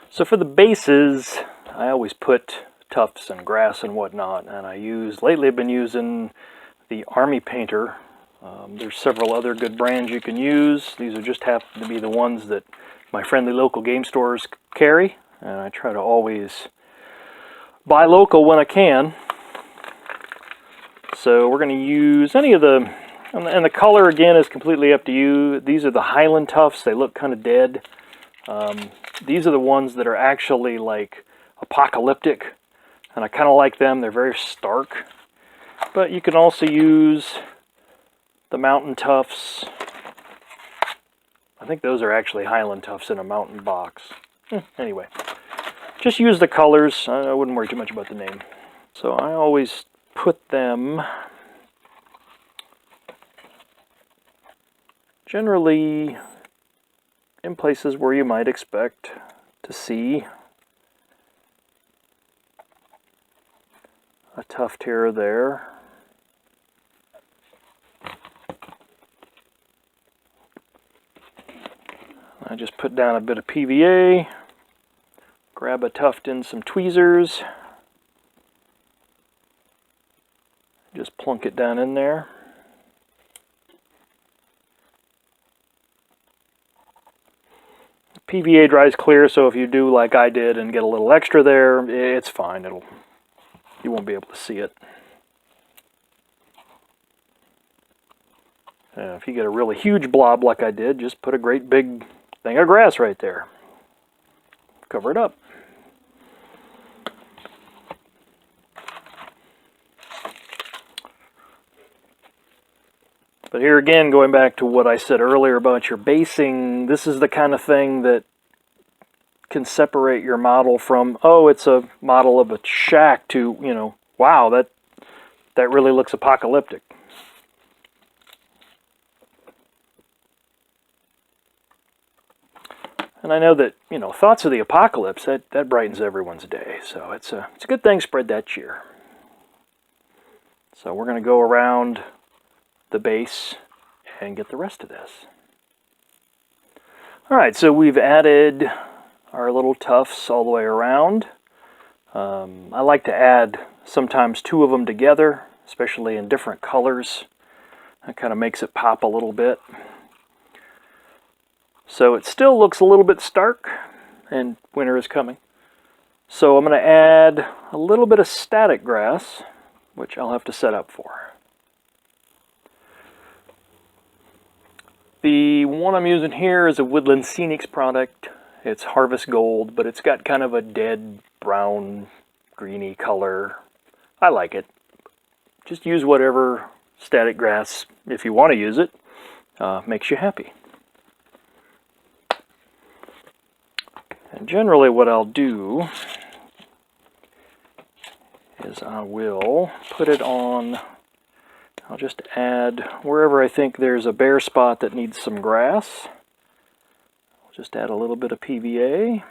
So for the bases, I always put tufts and grass and whatnot, and lately I've been using the Army Painter. There's several other good brands you can use. These are just happen to be the ones that my friendly local game stores carry, and I try to always buy local when I can. So we're going to use any of the, and the color again is completely up to you. These are the Highland tufts. They look kind of dead. These are the ones that are actually like apocalyptic, and I kind of like them. They're very stark. But you can also use the mountain tufts. I think those are actually Highland tufts in a mountain box. Anyway, just use the colors. I wouldn't worry too much about the name. So I always put them generally in places where you might expect to see a tuft here or there. I just put down a bit of PVA, grab a tuft and some tweezers, just plunk it down in there. PVA dries clear, so if you do like I did and get a little extra there, it's fine. You won't be able to see it. If you get a really huge blob like I did, just put a great big thing of grass right there. Cover it up. But here again, going back to what I said earlier about your basing, this is the kind of thing that can separate your model from, oh, it's a model of a shack, to, you know, wow, that really looks apocalyptic. And I know that, you know, thoughts of the apocalypse, that brightens everyone's day. So it's a good thing, spread that cheer. So we're going to go around the base and get the rest of this. All right, so we've added our little tufts all the way around. I like to add sometimes two of them together, especially in different colors. That kind of makes it pop a little bit. So it still looks a little bit stark, and winter is coming. So I'm going to add a little bit of static grass, which I'll have to set up for. The one I'm using here is a Woodland Scenics product. It's Harvest Gold, but it's got kind of a dead brown, greeny color. I like it. Just use whatever static grass, if you want to use it, makes you happy. And generally what I'll do is I will put it on, I'll just add wherever I think there's a bare spot that needs some grass. I'll just add a little bit of PVA.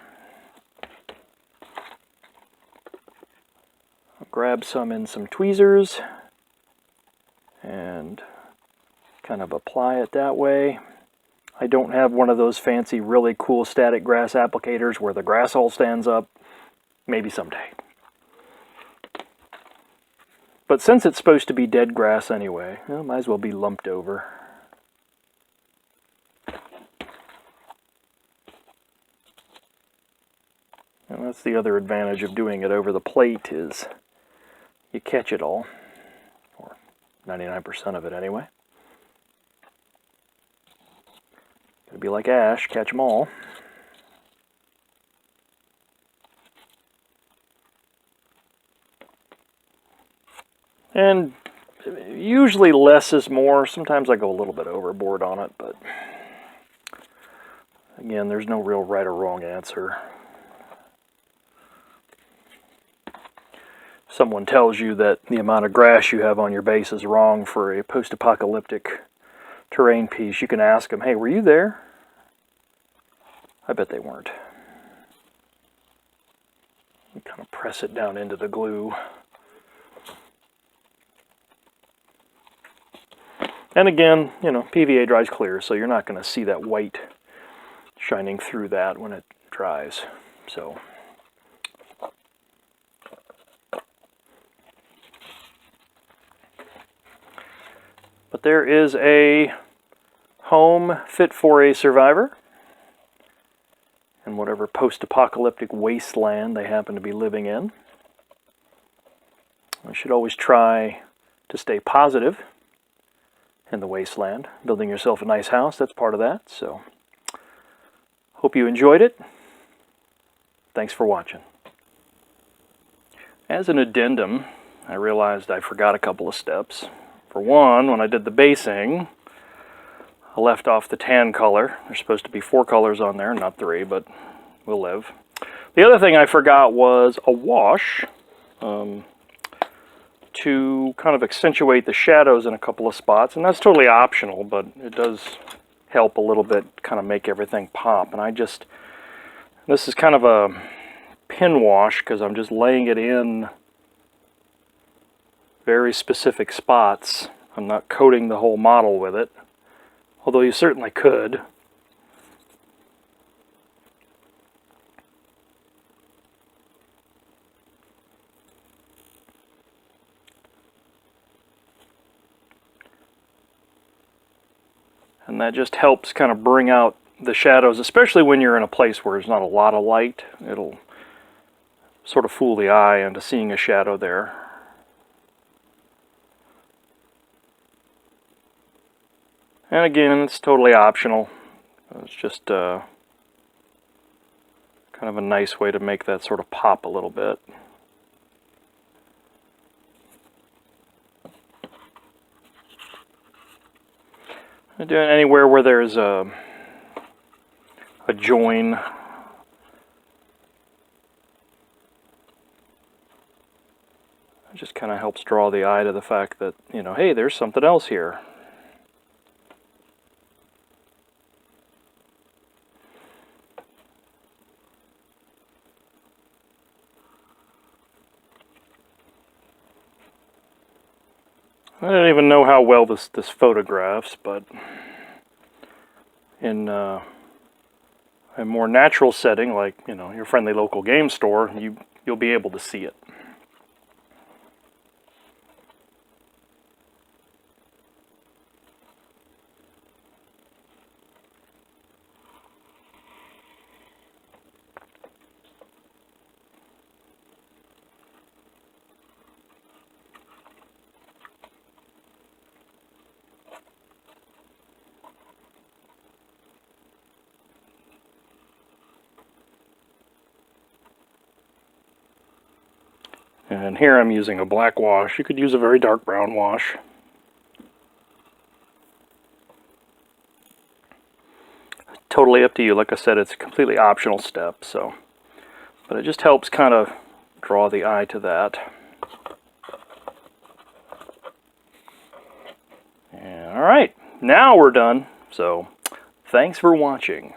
I'll grab some in some tweezers and kind of apply it that way. I don't have one of those fancy, really cool static grass applicators where the grass all stands up. Maybe someday. But since it's supposed to be dead grass anyway, well, it might as well be lumped over. And that's the other advantage of doing it over the plate, is you catch it all, or 99% of it anyway. It'd be like Ash, catch them all. And usually less is more. Sometimes I go a little bit overboard on it, but again, there's no real right or wrong answer. If someone tells you that the amount of grass you have on your base is wrong for a post-apocalyptic terrain piece, you can ask them, hey, were you there? I bet they weren't. You kind of press it down into the glue. And again, you know, PVA dries clear, so you're not going to see that white shining through that when it dries. So but there is a home fit for a survivor in whatever post-apocalyptic wasteland they happen to be living in. You should always try to stay positive in the wasteland. Building yourself a nice house, that's part of that. So, hope you enjoyed it. Thanks for watching. As an addendum, I realized I forgot a couple of steps. For one, when I did the basing, I left off the tan color. There's supposed to be 4 colors on there, not 3, but we'll live. The other thing I forgot was a wash to kind of accentuate the shadows in a couple of spots, and that's totally optional, but it does help a little bit, kind of make everything pop. And this is kind of a pin wash because I'm just laying it in very specific spots. I'm not coating the whole model with it, although you certainly could. And that just helps kind of bring out the shadows, especially when you're in a place where there's not a lot of light. It'll sort of fool the eye into seeing a shadow there. And again, it's totally optional. It's just kind of a nice way to make that sort of pop a little bit. I'm doing anywhere where there's a join. It just kind of helps draw the eye to the fact that, you know, hey, there's something else here. I don't even know how well this photographs, but in a more natural setting, like, you know, your friendly local game store, you'll be able to see it. And here I'm using a black wash. You could use a very dark brown wash. Totally up to you. Like I said, it's a completely optional step, so. But it just helps kind of draw the eye to that. And all right, now we're done. So, thanks for watching.